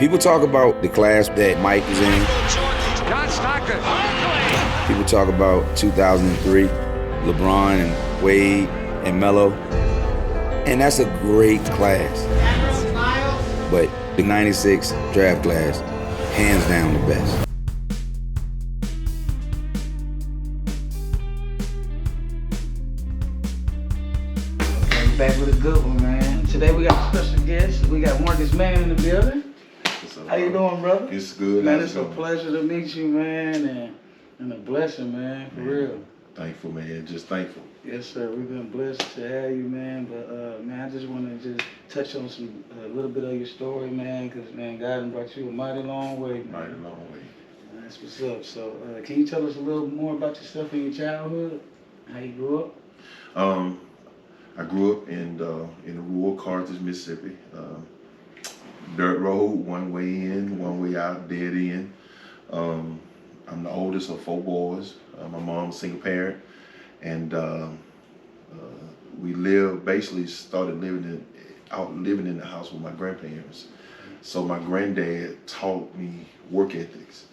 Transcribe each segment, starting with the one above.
People talk about the class that Mike was in. People talk about 2003, LeBron and Wade and Melo. And that's a great class. But the 96 draft class, hands down the best. Okay, back with a good one, man. Today we got a special guest. We got Marcus Mann in the building. How you doing, brother? It's good. Man, it's a pleasure to meet you, man, and a blessing, man, for real. Thankful, man. Just thankful. Yes, sir. We've been blessed to have you, man. But man, I just want to touch on a little bit of your story, man, because man, God brought you a mighty long way, man. Mighty long way. That's what's up. So, can you tell us a little more about yourself and your childhood? How you grew up? I grew up in rural Carthage, Mississippi. Dirt road, one way in, one way out, dead end. I'm the oldest of 4 boys. My mom's a single parent, and we started living in the house with my grandparents. So my granddad taught me work ethics,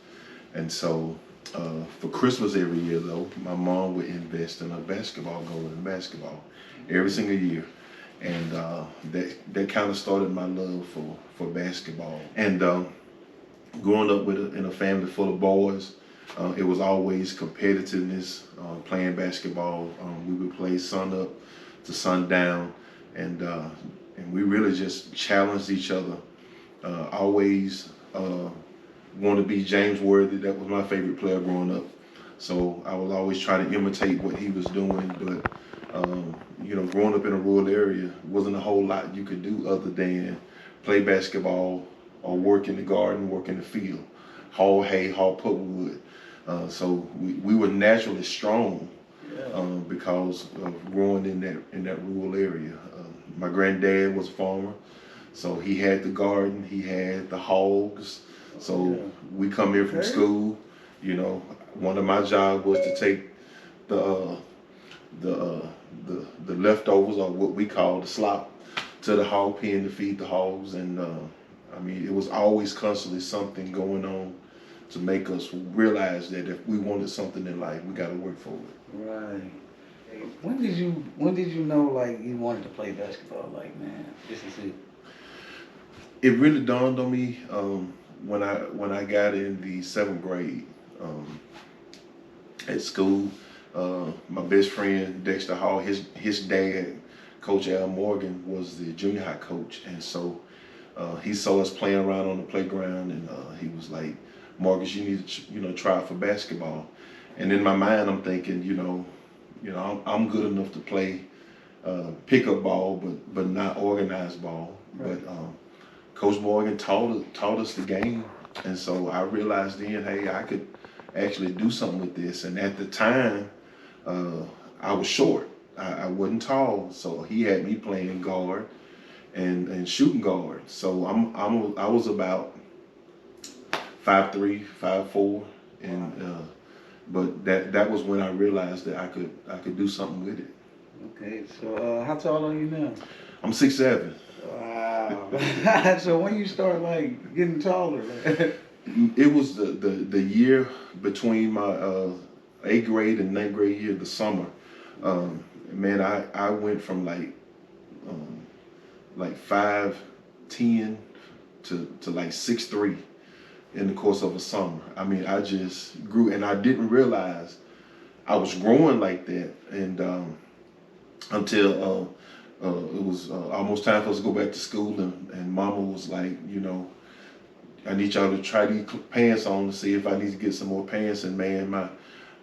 and so for Christmas every year though, my mom would invest in a basketball goal in basketball every single year. And that kind of started my love for basketball. And growing up in a family full of boys, it was always competitiveness, playing basketball. We would play sun up to sundown, and we really just challenged each other. Always wanted to be James Worthy. That was my favorite player growing up. So I was always trying to imitate what he was doing, but growing up in a rural area, wasn't a whole lot you could do other than play basketball or work in the garden, work in the field, haul hay, haul pulpwood. So we were naturally strong because of growing in that rural area. My granddad was a farmer, so he had the garden, he had the hogs. So we come here from school. One of my jobs was to take the leftovers, or what we call the slop, to the hog pen to feed the hogs. And it was always constantly something going on to make us realize that if we wanted something in life, we got to work for it. Right. When did you know like you wanted to play basketball? Like, man, this is it. It really dawned on me when I got in the 7th grade at school. My best friend Dexter Hall, his dad, Coach Al Morgan, was the junior high coach, and so he saw us playing around on the playground, and he was like, "Marcus, you need to try out for basketball." And in my mind, I'm thinking, I'm good enough to play pickup ball, but not organized ball. Right. But Coach Morgan taught us the game, and so I realized then, hey, I could actually do something with this. And at the time, I was short. I wasn't tall, so he had me playing guard and shooting guard. So I was about 5'3", 5'4", and but that was when I realized that I could do something with it. Okay, so how tall are you now? I'm 6'7". Wow. So when you start like getting taller? It was the year between my 8th grade and 9th grade year, the summer. Man, I went from like 5'10" to like 6'3" in the course of a summer. I just grew, and I didn't realize I was growing like that, and until it was almost time for us to go back to school, and Mama was like, I need y'all to try these pants on to see if I need to get some more pants. And man,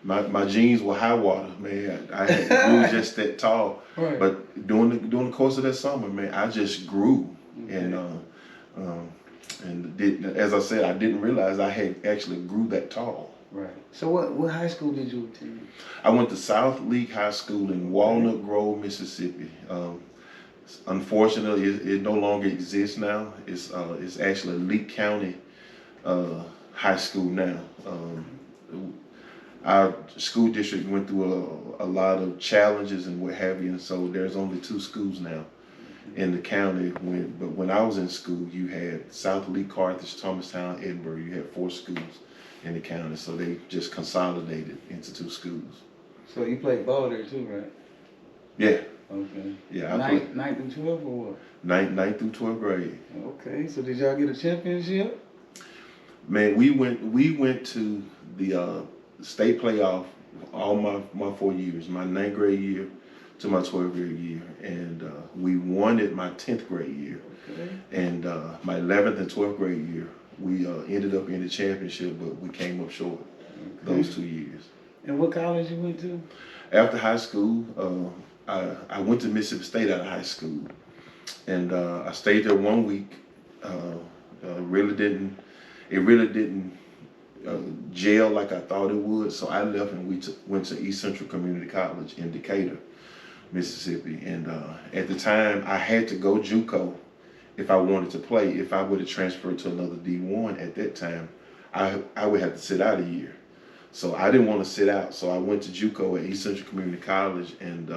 my jeans were high water, man. I grew just that tall. Right. But during the course of that summer, man, I just grew. Okay. And as I said, I didn't realize I had actually grew that tall. Right. So what high school did you attend? I went to South League High School in Walnut Grove, Mississippi. Unfortunately, it no longer exists now. It's actually Lee County High School now. Our school district went through a lot of challenges and what have you, and so there's only 2 schools now. in the county. But when I was in school, you had South Lee, Carthage, Thomastown, Edinburgh. You had 4 schools in the county, so they just consolidated into 2 schools. So you played ball there too, right? Yeah. Okay. Yeah. Ninth through 12 or what? Ninth through 12th grade. Okay. So did y'all get a championship? Man, we went to the state playoff all my 4 years, my 9th grade year to my 12th grade year, and we won it my 10th grade year. Okay. And my 11th and 12th grade year, we ended up in the championship, but we came up short those 2 years. And what college you went to? After high school, I went to Mississippi State out of high school, and I stayed there 1 week. It really didn't gel like I thought it would, so I left and we went to East Central Community College in Decatur, Mississippi. And at the time, I had to go JUCO if I wanted to play. If I would have transferred to another D1 at that time, I would have to sit out a year. So I didn't want to sit out, so I went to JUCO at East Central Community College, and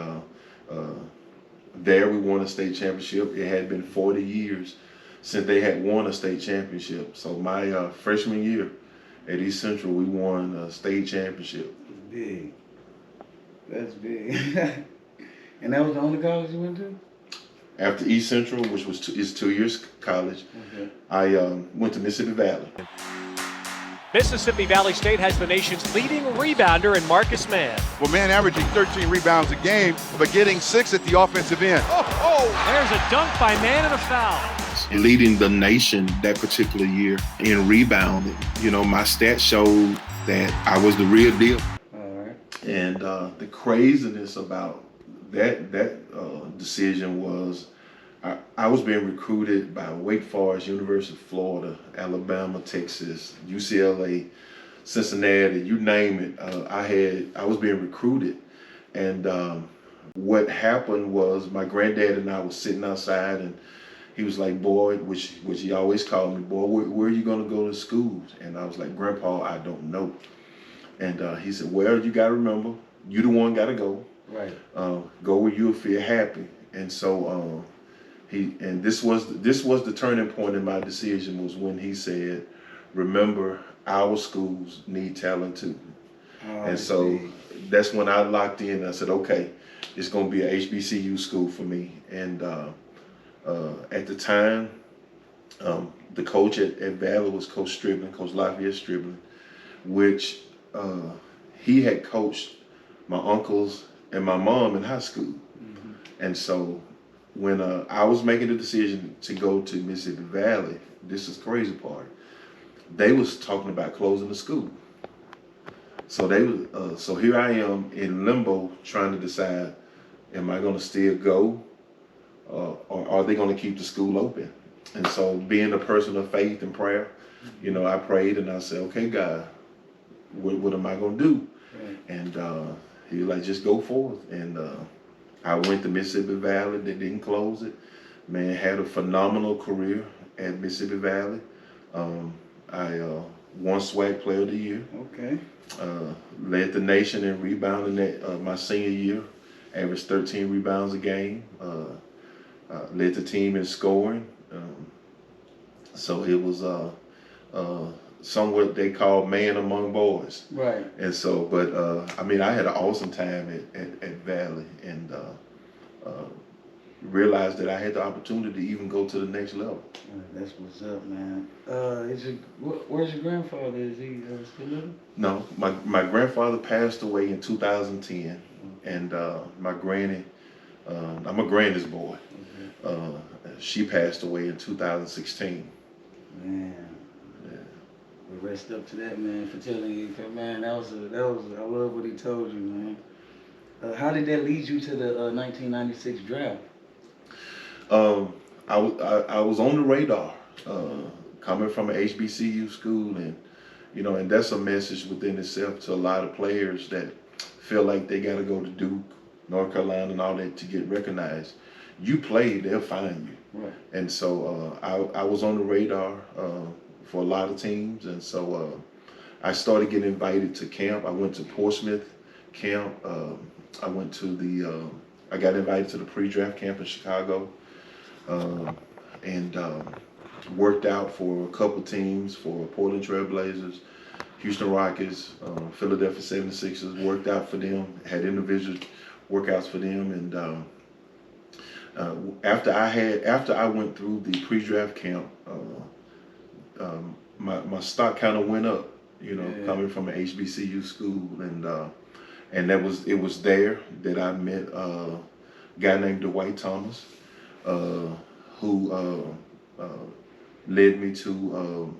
there we won a state championship. It had been 40 years since they had won a state championship. So my freshman year at East Central, we won a state championship. Big. That's big. And that was the only college you went to? After East Central, which was is 2 years college, Okay. I went to Mississippi Valley. Mississippi Valley State has the nation's leading rebounder in Marcus Mann. Well, Mann averaging 13 rebounds a game, but getting 6 at the offensive end. There's a dunk by Mann and a foul. Leading the nation that particular year in rebounding. You know, my stats showed that I was the real deal. All right. And the craziness about that decision was I was being recruited by Wake Forest, University of Florida, Alabama, Texas, UCLA, Cincinnati, you name it. I was being recruited. And what happened was my granddad and I was sitting outside, and he was like, boy, which he always called me, boy, where are you going to go to school? And I was like, Grandpa, I don't know. And he said, well, you got to remember, you the one got to go. Right. Go where you'll feel happy. And so this was the turning point in my decision, was when he said, remember, our schools need talent too. And so that's when I locked in. I said, okay, it's going to be a HBCU school for me. And at the time, the coach at Valley was Coach Lafayette Stribling, which he had coached my uncles and my mom in high school. Mm-hmm. And so when I was making the decision to go to Mississippi Valley, this is the crazy part, they was talking about closing the school. So so here I am in limbo trying to decide, am I gonna still go or are they gonna keep the school open? And so being a person of faith and prayer, you know, I prayed and I said, okay, God, what am I gonna do? Right. And he was like, just go forth. And I went to Mississippi Valley. They didn't close it. Man, had a phenomenal career at Mississippi Valley. I won SWAC Player of the Year. Okay. Led the nation in rebounding that my senior year. Averaged 13 rebounds a game. Led the team in scoring. So it was somewhat they call man among boys. Right. And so, but I mean, I had an awesome time at Valley, and realized that I had the opportunity to even go to the next level. That's what's up, man. Where's your grandfather? Is he still living? No, my grandfather passed away in 2010, and my granny, I'm a granny's boy. She passed away in 2016. Man. We rest up to that, man, for telling you. Man, that was I love what he told you, man. How did that lead you to the 1996 draft? I was on the radar, coming from an HBCU school, and you know, and that's a message within itself to a lot of players that feel like they got to go to Duke, North Carolina, and all that to get recognized. You play, they'll find you. Right. And so I was on the radar for a lot of teams, and so I started getting invited to camp. I went to Portsmouth camp. I got invited to the pre-draft camp in Chicago. and worked out for a couple teams, for Portland Trail Blazers, Houston Rockets, Philadelphia 76ers, worked out for them, had individual workouts for them, and after I went through the pre-draft camp, my stock kind of went up, coming from an HBCU school, and it was there that I met a guy named Dwight Thomas, who led me to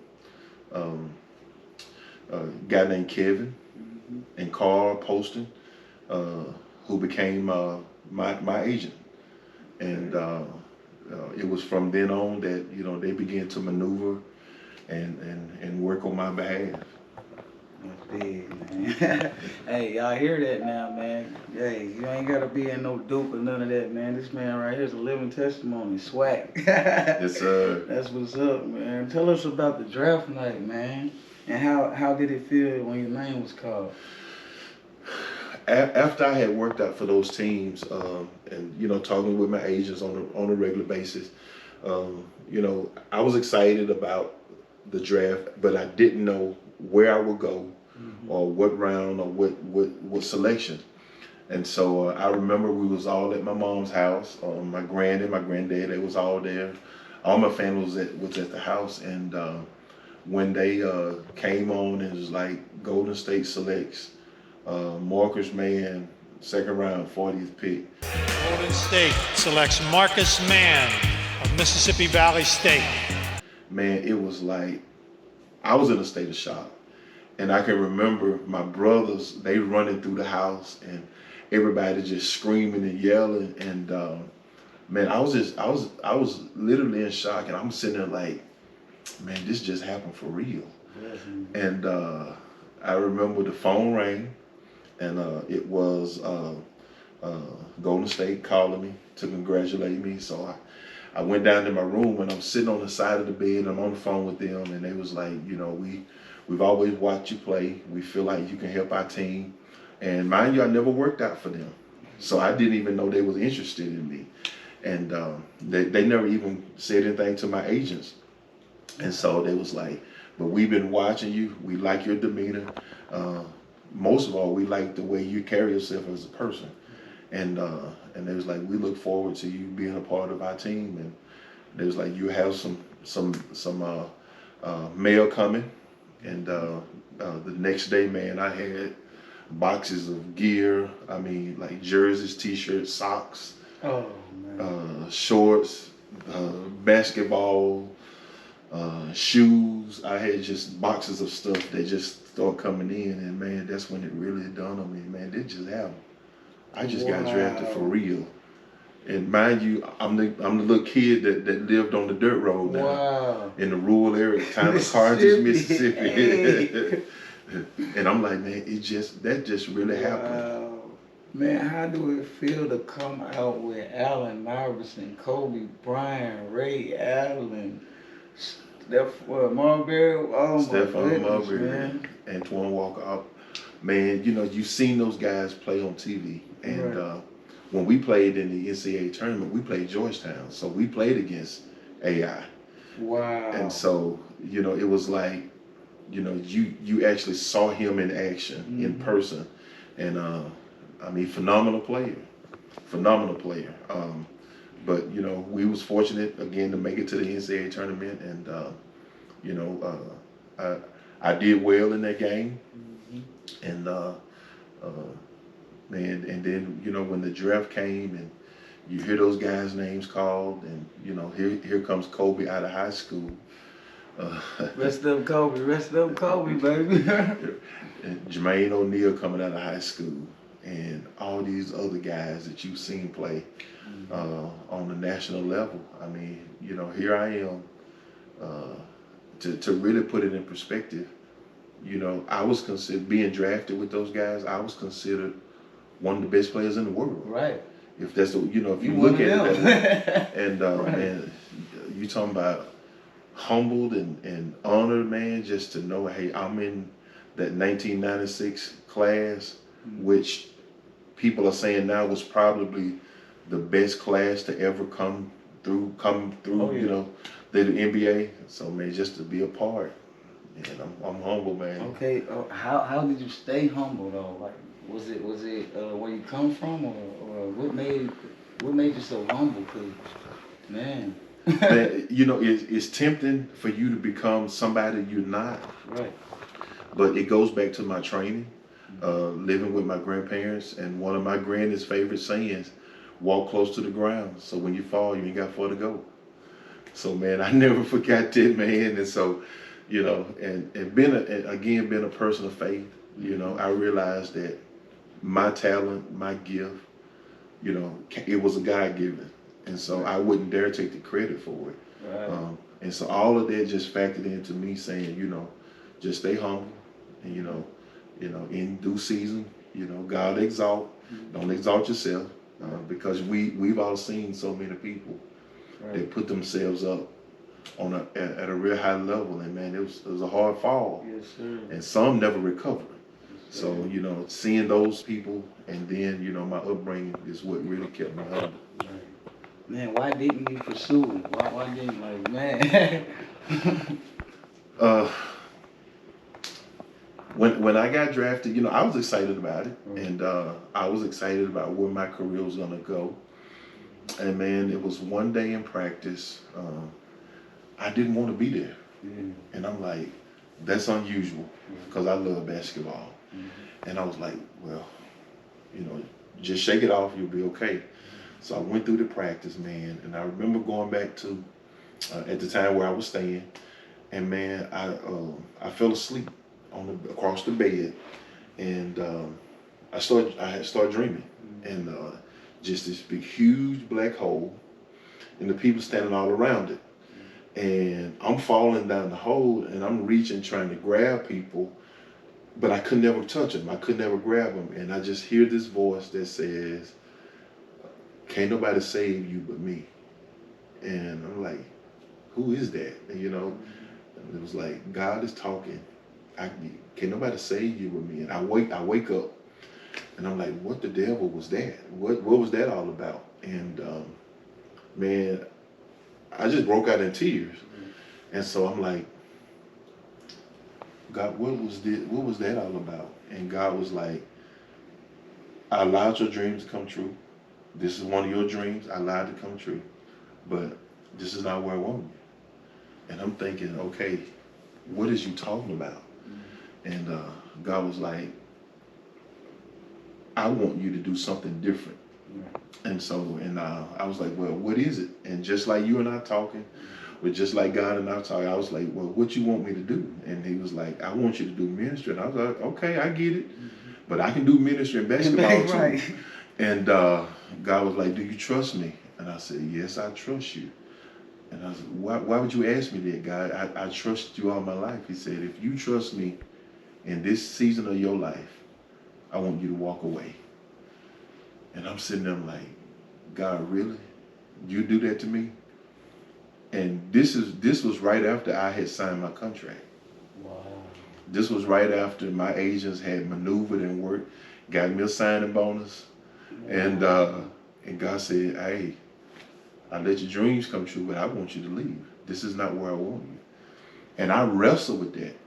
a guy named Kevin and Carl Poston, who became my agent. And it was from then on that they began to maneuver and work on my behalf. That's big, man. Hey, y'all hear that now, man? Hey, you ain't gotta be in no dupe or none of that, man. This man right here is a living testimony. Swag. Yes, sir. That's what's up, man. Tell us about the draft night, man. And how did it feel when your name was called? After I had worked out for those teams, and talking with my agents on a regular basis, I was excited about the draft, but I didn't know where I would go, or what round, or what selection. And so I remember we was all at my mom's house. My granddad, my granddad, they was all there. All my family was at the house, and when they came on, it was like Golden State selects Marcus Mann, second round, 40th pick. Golden State selects Marcus Mann of Mississippi Valley State. Man, it was like, I was in a state of shock. And I can remember my brothers, they running through the house and everybody just screaming and yelling. And man, I was literally in shock, and I'm sitting there like, man, this just happened for real. Yes, and I remember the phone rang, and it was Golden State calling me to congratulate me. So I went down to my room, and I'm sitting on the side of the bed. I'm on the phone with them, and they was like, we've always watched you play. We feel like you can help our team. And mind you, I never worked out for them, so I didn't even know they was interested in me. And they never even said anything to my agents. And so they was like, but we've been watching you. We like your demeanor. Most of all, we like the way you carry yourself as a person. And they was like, we look forward to you being a part of our team. And they was like, you have some mail coming. And the next day, man, I had boxes of gear. I mean, like jerseys, t-shirts, socks, shorts, basketball, shoes. I had just boxes of stuff that just started coming in, and man, that's when it really dawned on me, man, this just happened. I just got drafted for real. And mind you, I'm the little kid that lived on the dirt road now, in the rural area, town of Carthage, Mississippi. And I'm like, man, that just really happened. Man, how do it feel to come out with Allen Iverson, Kobe Bryant, Ray Allen, Marbury, Stephon Marbury, Antoine Walker. Man, you've seen those guys play on TV. And when we played in the NCAA tournament, we played Georgetown. So we played against AI. Wow. And so, it was like, you actually saw him in action, in person. And I mean, phenomenal player. But we was fortunate again to make it to the NCAA tournament, and I did well in that game, and man, and then when the draft came and you hear those guys' names called, and here comes Kobe out of high school. Rest up Kobe, baby. And Jermaine O'Neal coming out of high school, and all these other guys that you've seen play on the national level. I mean, here I am. To really put it in perspective, I was considered, being drafted with those guys, I was considered one of the best players in the world. Right. If that's the, if you look at it that way. And man, you talking about humbled and honored, man, just to know, hey, I'm in that 1996 class, which people are saying now was probably the best class to ever come come through, Oh, yeah. you know, the NBA. So man, just to be a part, and I'm humble, man. Okay, how did you stay humble though? Like, was it where you come from, or what made you so humble? Cause man, Man, you know, it's tempting for you to become somebody you're not. right. But it goes back to my training, living with my grandparents, and one of my granny's favorite sayings, walk close to the ground, so when you fall, you ain't got far to go. So man, I never forgot that, man. And so, you know, and being a person of faith, you know, I realized that my talent, my gift, you know, it was a God-given. And so I wouldn't dare take the credit for it. Right. And so all of that just factored into me saying, you know, just stay humble, and you know, in due season, you know, God exalt. Don't exalt yourself, because we've all seen so many people that put themselves up on at a real high level, and man, it was a hard fall. Yes, sir. And some never recovered. Yes, So you know, seeing those people, and then you know, my upbringing is what really kept me humble. Right. Man, why didn't you pursue it? Why didn't, like, man? When I got drafted, you know, I was excited about it, and I was excited about where my career was gonna go. And man, it was one day in practice. I didn't want to be there, and I'm like, that's unusual because I love basketball. And I was like, well, you know, just shake it off, you'll be okay. So I went through the practice, man, and I remember going back to at the time where I was staying, and man, I fell asleep across the bed, and I had started dreaming, and just this big, huge black hole, and the people standing all around it, and I'm falling down the hole, and I'm reaching, trying to grab people, but I could never touch them. I could never grab them, and I just hear this voice that says, "Can't nobody save you but me." And I'm like, who is that? And you know, and it was like, God is talking. Can't nobody save you with me. And I wake up, and I'm like, what the devil was that? What was that all about? And man, I just broke out in tears. And so I'm like, God, what was that all about? And God was like, I allowed your dreams to come true. This is one of your dreams. I allowed it to come true. But this is not where I want you. And I'm thinking, okay, what is you talking about? And God was like, I want you to do something different. And so, I was like, well, what is it? And just like you and I talking, but just like God and I talking, I was like, well, what you want me to do? And he was like, I want you to do ministry. And I was like, okay, I get it. But I can do ministry and basketball too. Right. And God was like, do you trust me? And I said, yes, I trust you. And I was like, why would you ask me that, God? I trust you all my life. He said, if you trust me in this season of your life, I want you to walk away. And I'm sitting there like, God, really? You do that to me? And this was right after I had signed my contract. Wow. This was right after my agents had maneuvered and worked, got me a signing bonus. And God said, hey, I let your dreams come true, but I want you to leave. This is not where I want you. And I wrestled with that.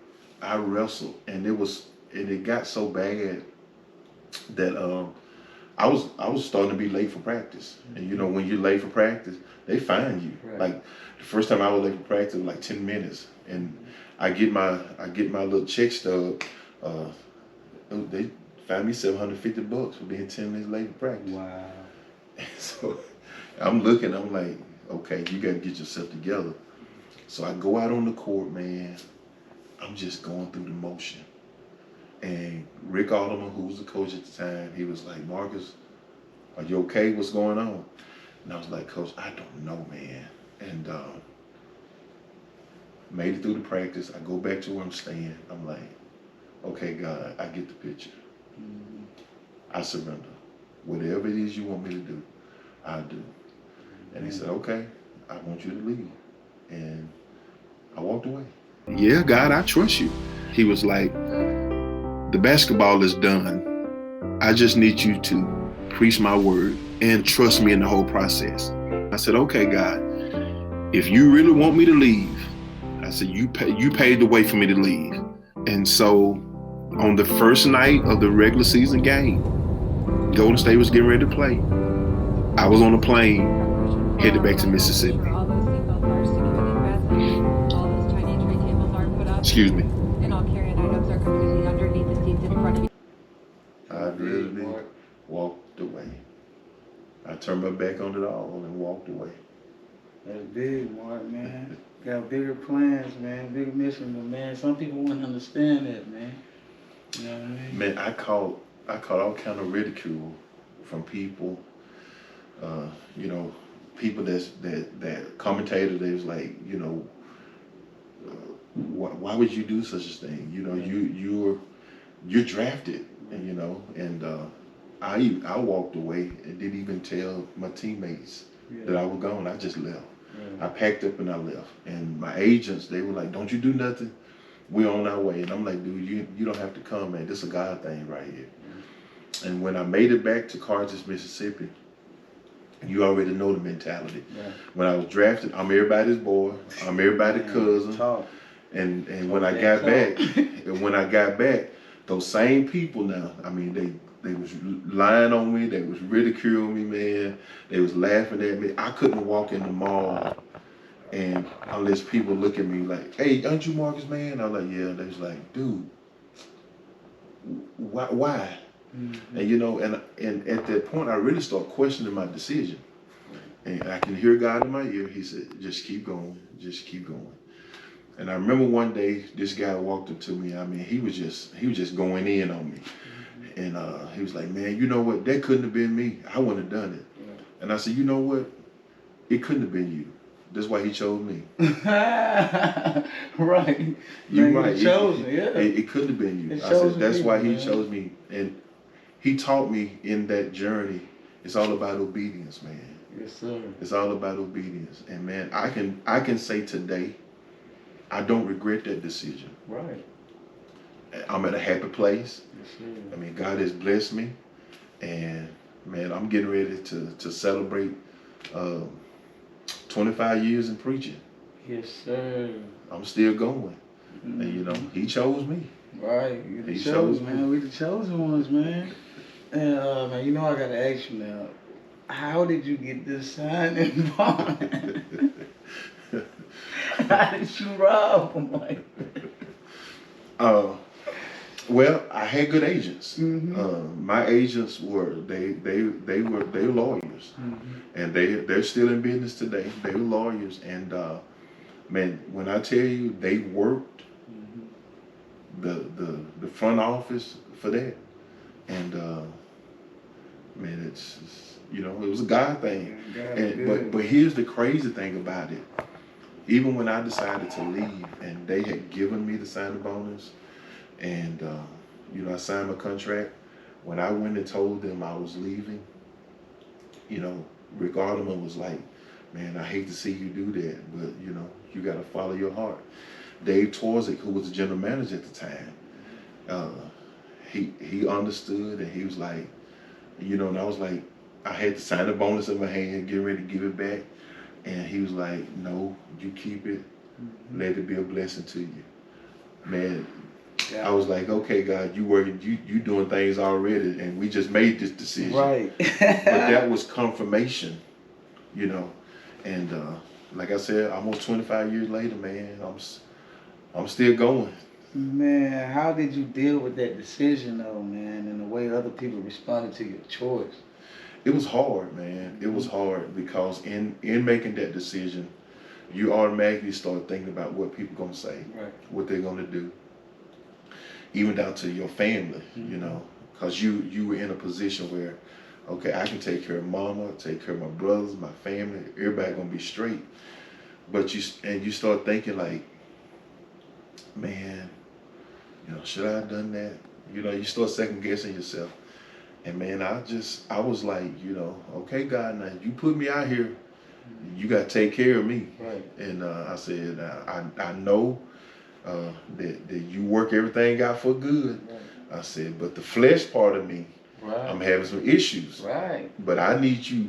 I wrestled, and it got so bad that I was starting to be late for practice. And you know, when you're late for practice, they fine you. Right. Like the first time I was late for practice, it was like 10 minutes. And I get my little check stub. They fined me $750 for being 10 minutes late for practice. Wow. And so I'm looking, I'm like, okay, you got to get yourself together. So I go out on the court, man. I'm just going through the motion. And Rick Alderman, who was the coach at the time, he was like, Marcus, are you okay? What's going on? And I was like, Coach, I don't know, man. And made it through the practice. I go back to where I'm staying. I'm like, okay, God, I get the picture. I surrender. Whatever it is you want me to do, I'll do. And he said, okay, I want you to leave. And I walked away. Yeah, God, I trust you. He was like, the basketball is done. I just need you to preach my word and trust me in the whole process. I said, okay, God, if you really want me to leave, I said, you paved the way for me to leave. And so on the first night of the regular season game, Golden State was getting ready to play. I was on a plane headed back to Mississippi. Excuse me. And all carry-on items are completely underneath the seats in front of you. I literally walked away. I turned my back on it all and walked away. That's big, Mark, man. Got bigger plans, man. Bigger mission, but man, some people wouldn't understand that, man. You know what I mean? Man, I caught all kind of ridicule from people. You know, people that commentated. They was like, you know, why would you do such a thing? You know, you're drafted, and you know, and I walked away and didn't even tell my teammates that I was gone. I just left. I packed up and I left. And my agents, they were like, "Don't you do nothing? We're on our way." And I'm like, "Dude, you don't have to come, man. This is a God thing right here." And when I made it back to Carthage, Mississippi, you already know the mentality. When I was drafted, I'm everybody's boy. I'm everybody's cousin. And when I got back, those same people now, I mean, they was lying on me. They was ridiculing me, man. They was laughing at me. I couldn't walk in the mall and unless people look at me like, "Hey, aren't you Marcus Mann?" I was like, "Yeah." They was like, "Dude, why?" And you know, and at that point, I really started questioning my decision. And I can hear God in my ear. He said, "Just keep going. Just keep going." And I remember one day, this guy walked up to me. I mean, he was just going in on me. And he was like, "Man, you know what? That couldn't have been me. I wouldn't have done it." And I said, "You know what? It couldn't have been you. That's why he chose me." Right. You're right. He chose me, yeah. It couldn't have been you. I said, "That's why he chose me." And he taught me in that journey, it's all about obedience, man. Yes, sir. It's all about obedience. And man, I can say today, I don't regret that decision. Right. I'm at a happy place. Yes, sir. I mean, God has blessed me, and man, I'm getting ready to celebrate 25 years in preaching. Yes, sir. I'm still going, and you know, He chose me. Right, you the He chosen, chose man. We the chosen ones, man. And man, you know I gotta ask you now, how did you get this signing bond? How did you rob them like that? Well, I had good agents. My agents were they were lawyers, and they're still in business today. They were lawyers, and man, when I tell you they worked the front office for that, and man, it's you know, it was a God thing. But here's the crazy thing about it. Even when I decided to leave, and they had given me the signing bonus, and you know, I signed my contract. When I went and told them I was leaving, you know, Rick Alderman was like, "Man, I hate to see you do that, but you know, you got to follow your heart." Dave Torzik, who was the general manager at the time, he understood, and he was like, you know, and I was like, I had to sign the bonus in my hand, get ready to give it back, and he was like, "No, you keep it, let it be a blessing to you." Man, I was like, "Okay, God, you working, you doing things already, and we just made this decision." Right. But that was confirmation, you know, and like I said, almost 25 years later, man, I'm still going. Man, how did you deal with that decision though, man, and the way other people responded to your choice? It was hard, man. It was hard because in making that decision, you automatically start thinking about what people gonna say, what they're gonna do, even down to your family, you know, because you were in a position where, okay, I can take care of mama, take care of my brothers, my family, everybody gonna be straight. But you start thinking like, man, you know, should I have done that? You know, you start second guessing yourself. And man, I was like, you know, okay, God, now you put me out here, you got to take care of me. Right. And I said, I know that you work everything out for good. Right. I said, but the flesh part of me, I'm having some issues. Right. But I need you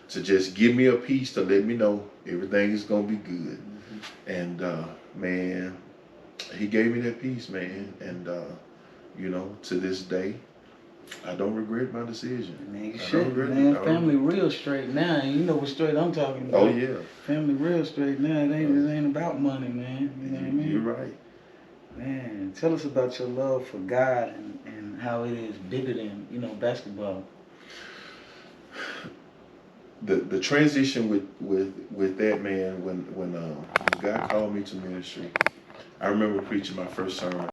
to just give me a peace to let me know everything is gonna be good. And man, he gave me that peace, man. And you know, to this day, I don't regret my decision. Man, you should, man. Family real straight now. And you know what straight I'm talking about. Oh yeah. Family real straight now. It ain't about money, man. You know what I mean? You're right. Man, tell us about your love for God and how it is bigger than, you know, basketball. The transition with that, man, when God called me to ministry, I remember preaching my first sermon,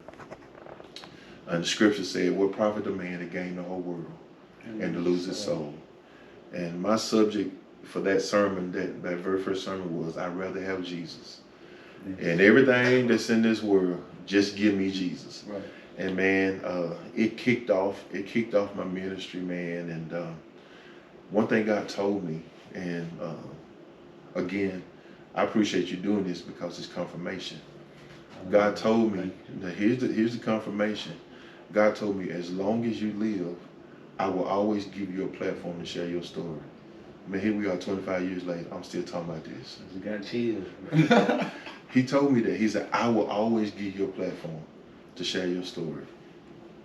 and the scripture said, "What profit a man to gain the whole world and to lose his soul?" And my subject for that sermon, that very first sermon was, "I'd rather have Jesus, and everything that's in this world, just give me Jesus." Right. And man, it kicked off my ministry, man. And one thing God told me, and again, I appreciate you doing this because it's confirmation. God told me, now here's the confirmation. God told me, as long as you live, I will always give you a platform to share your story. Man, here we are 25 years later, I'm still talking about this. You got chills. He told me that. He said, I will always give you a platform to share your story.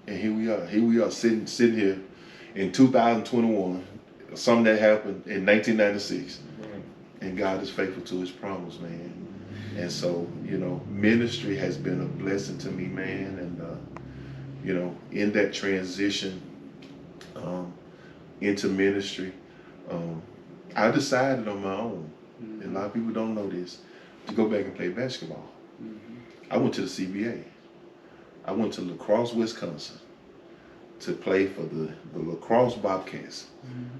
And here we are sitting here in 2021, something that happened in 1996. Right. And God is faithful to his promise, man. And so, you know, ministry has been a blessing to me, man. And, you know, in that transition into ministry, I decided on my own, and a lot of people don't know this, to go back and play basketball. I went to the CBA. I went to La Crosse, Wisconsin to play for the La Crosse Bobcats.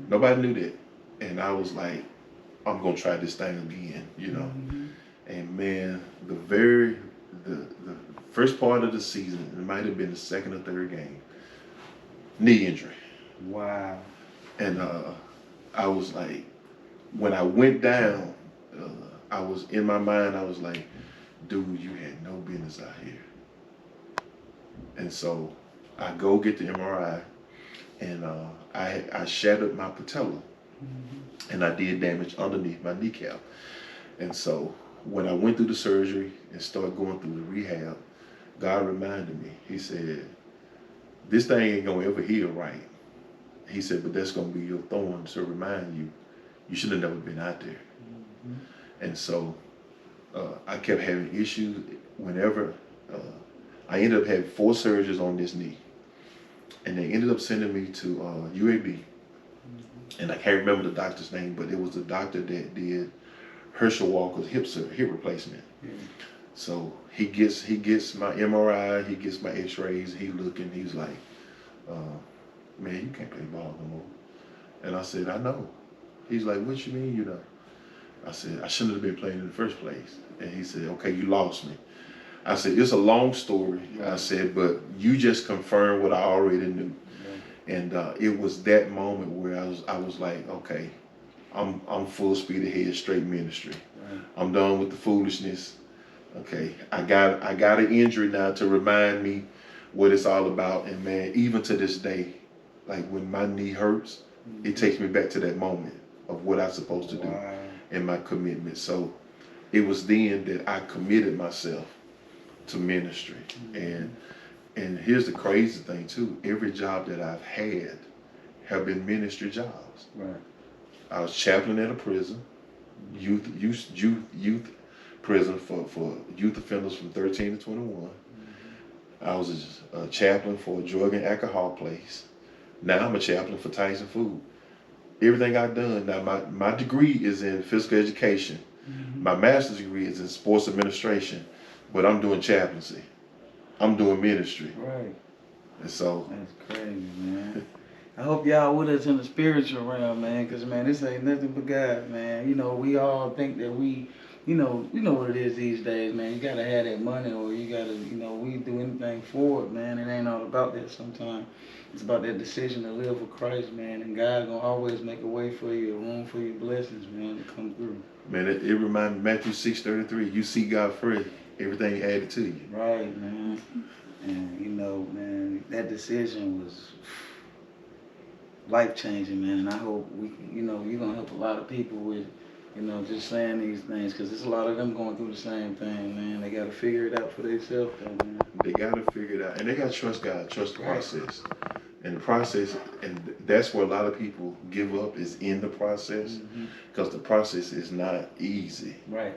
Nobody knew that. And I was like, I'm going to try this thing again, you know. And man, the first part of the season, it might have been the second or third game, knee injury. Wow. And I was like, when I went down, I was in my mind, I was like, dude, you had no business out here. And so I go get the MRI, and I shattered my patella, and I did damage underneath my kneecap. And so when I went through the surgery and started going through the rehab, God reminded me, he said, this thing ain't gonna ever heal right. He said, but that's gonna be your thorn to remind you, you should have never been out there. And so I kept having issues whenever, I ended up having 4 surgeries on this knee. And they ended up sending me to UAB. And I can't remember the doctor's name, but it was the doctor that did Herschel Walker's hip replacement. So he gets my MRI, he gets my x-rays, he looking, he's like, man, you can't play ball no more. And I said, I know. He's like, what you mean you know? I said, I shouldn't have been playing in the first place. And he said, okay, you lost me. I said, it's a long story. I said, but you just confirmed what I already knew. And it was that moment where I was like, okay, I'm full speed ahead, straight ministry. I'm done with the foolishness. Okay, I got an injury now to remind me what it's all about. And man, even to this day, like when my knee hurts, it takes me back to that moment of what I'm supposed to do and my commitment. So it was then that I committed myself to ministry. And here's the crazy thing too, every job that I've had have been ministry jobs. Right. I was chaplain at a prison, youth prison for youth offenders from 13 to 21. I was a chaplain for a drug and alcohol place. Now I'm a chaplain for Tyson Food. Everything I've done, now my degree is in physical education. My master's degree is in sports administration, but I'm doing chaplaincy. I'm doing ministry. Right. And so. That's crazy, man. I hope y'all with us in the spiritual realm, man, because, man, this ain't nothing but God, man. You know, we all think that we, you know what it is these days, man. You got to have that money, or you got to, we do anything for it, man. It ain't all about that sometimes. It's about that decision to live for Christ, man, and God going to always make a way for you, a room for your blessings, man, to come through. Man, it reminds me, Matthew 6:33, you seek God first, everything added to you. Right, man. And, man, that decision was... life changing, man. And I hope we, you know, you're gonna help a lot of people with, you know, just saying these things, because there's a lot of them going through the same thing, man. They gotta figure it out for themselves, man. They gotta figure it out, and they gotta trust God, trust the process, and the process, and that's where a lot of people give up, is in the process, because the process is not easy, Right.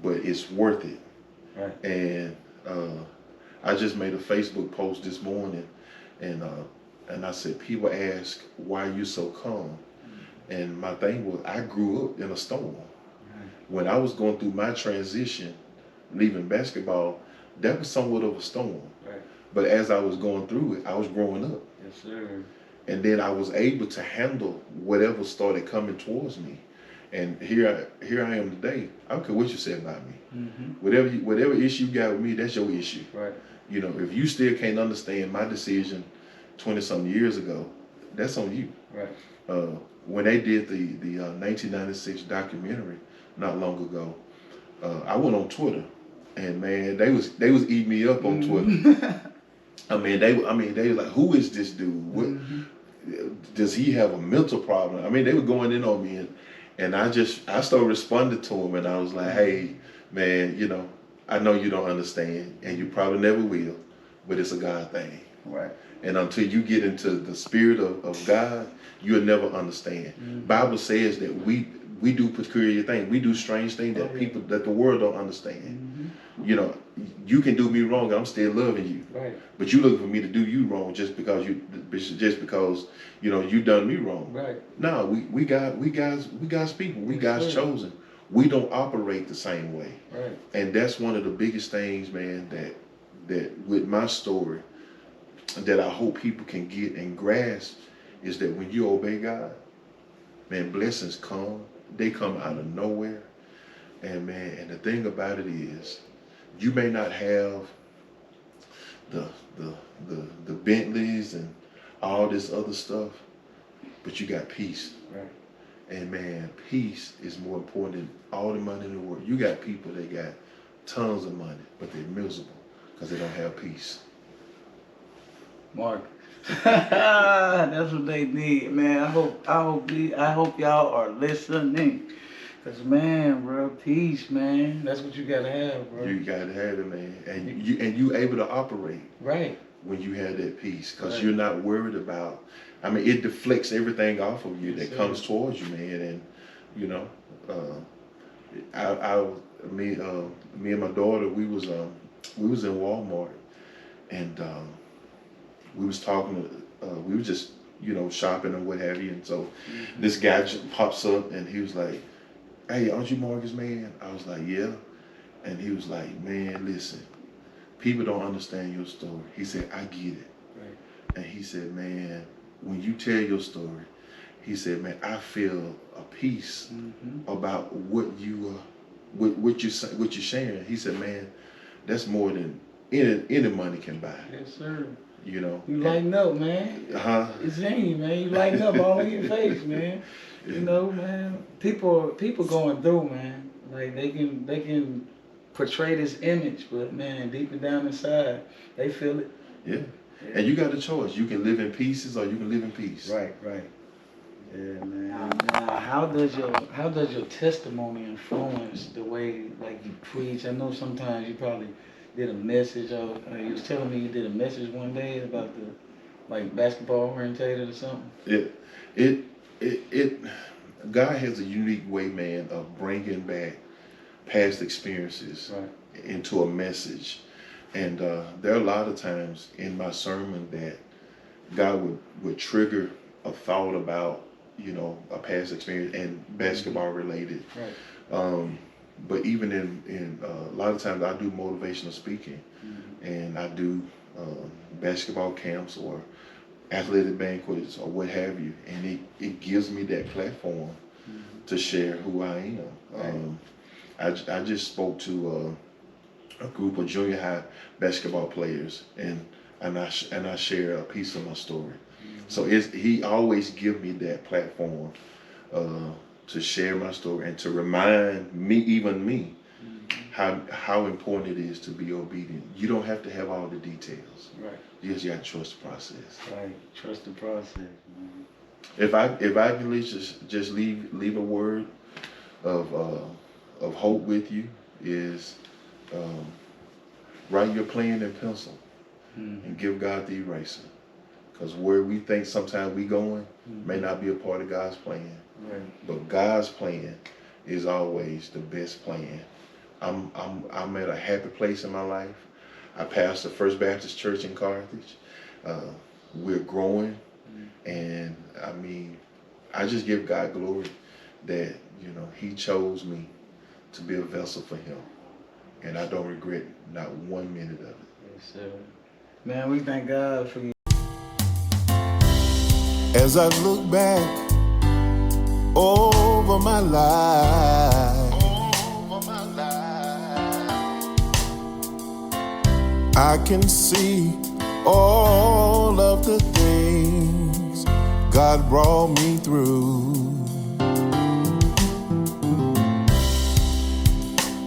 but it's worth it. Right. And I just made a Facebook post this morning, and I said, people ask, why are you so calm? And my thing was, I grew up in a storm. When I was going through my transition, leaving basketball, that was somewhat of a storm. Right. But as I was going through it, I was growing up. Yes, sir. And then I was able to handle whatever started coming towards me. And here I am today. I don't care what you say about me. Whatever issue you got with me, that's your issue. Right. You know, if you still can't understand my decision 20-something years ago, that's on you. Right. When they did the 1996 documentary not long ago, I went on Twitter, and man, they was eating me up on Twitter. They was like, who is this dude? What, does he have a mental problem? I mean, they were going in on me, and I started responding to him, and I was like, hey, man, you know, I know you don't understand, and you probably never will, but it's a God thing. Right. And until you get into the spirit of God, you'll never understand. Bible says that we do peculiar things. We do strange things that the world don't understand. You know, you can do me wrong, I'm still loving you. Right. But you looking for me to do you wrong just because you know you done me wrong. Right. No, we God's people. We God's chosen. We don't operate the same way. Right. And that's one of the biggest things, man, that with my story, that I hope people can get and grasp, is that when you obey God, man, blessings come. They come out of nowhere. And man, and the thing about it is, you may not have the Bentleys and all this other stuff, but you got peace. Right. And man, peace is more important than all the money in the world. You got people that got tons of money, but they're miserable because they don't have peace. Mark. That's what they need, man. I hope y'all are listening. Cause man, bro, peace, man. That's what you gotta have, bro. You gotta have it, man. And you able to operate Right. when you have that peace, because you're not worried about. I mean, it deflects everything off of you that comes towards you, man. And you know, me and my daughter, we was in Walmart, and we was talking. We were just shopping and what have you. And so this guy just pops up, and he was like, "Hey, aren't you Marcus Mann?" I was like, "Yeah." And he was like, "Man, listen, people don't understand your story." He said, "I get it." Right. And he said, "Man, when you tell your story," he said, "Man, I feel a peace about what you're sharing." He said, "Man, that's more than any money can buy." Yes, sir. You know. You lighten up, man. It's in you, man. You lighten up all in your face, man. You know, man. People going through, man. Like they can portray this image, but man, deep down inside, they feel it. Yeah. And you got a choice. You can live in pieces, or you can live in peace. Right. Yeah, man. Now, how does your testimony influence the way like you preach? I know sometimes you probably did a message, or you was telling me you did a message one day about the like basketball orientated or something. It God has a unique way, man, of bringing back past experiences into a message. And there are a lot of times in my sermon that God would trigger a thought about, a past experience and basketball related. Right. But even in a lot of times I do motivational speaking, and I do basketball camps or athletic banquets or what have you, and it gives me that platform to share who I am. I just spoke to a group of junior high basketball players, and I share a piece of my story. So he always give me that platform to share my story and to remind me, how important it is to be obedient. You don't have to have all the details. Right. You just got to trust the process. Right. Trust the process, man. If I can just leave a word of hope with you is write your plan in pencil and give God the eraser. Because where we think sometimes we going may not be a part of God's plan. Right. But God's plan is always the best plan. I'm at a happy place in my life. I pastor First Baptist Church in Carthage. We're growing, and I mean, I just give God glory that, you know, He chose me to be a vessel for Him, and I don't regret not 1 minute of it. Yes, sir. Man, we thank God for you. As I look back over my life, I can see all of the things God brought me through.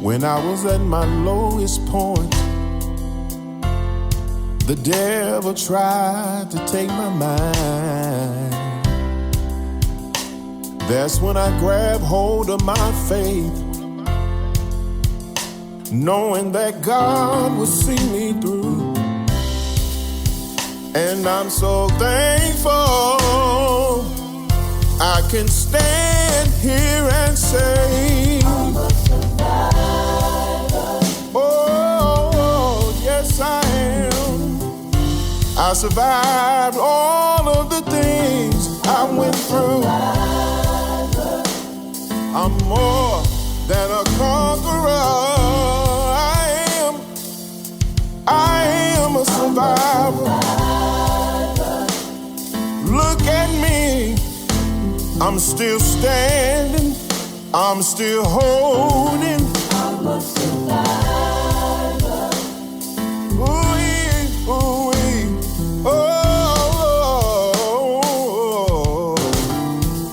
When I was at my lowest point, the devil tried to take my mind. That's when I grabbed hold of my faith, knowing that God would see me through. And I'm so thankful I can stand here and say, I'm a survivor. Oh, yes I am. I survived all of the things I went through. I'm more than a conqueror. I am a survivor. Look at me. I'm still standing. I'm still holding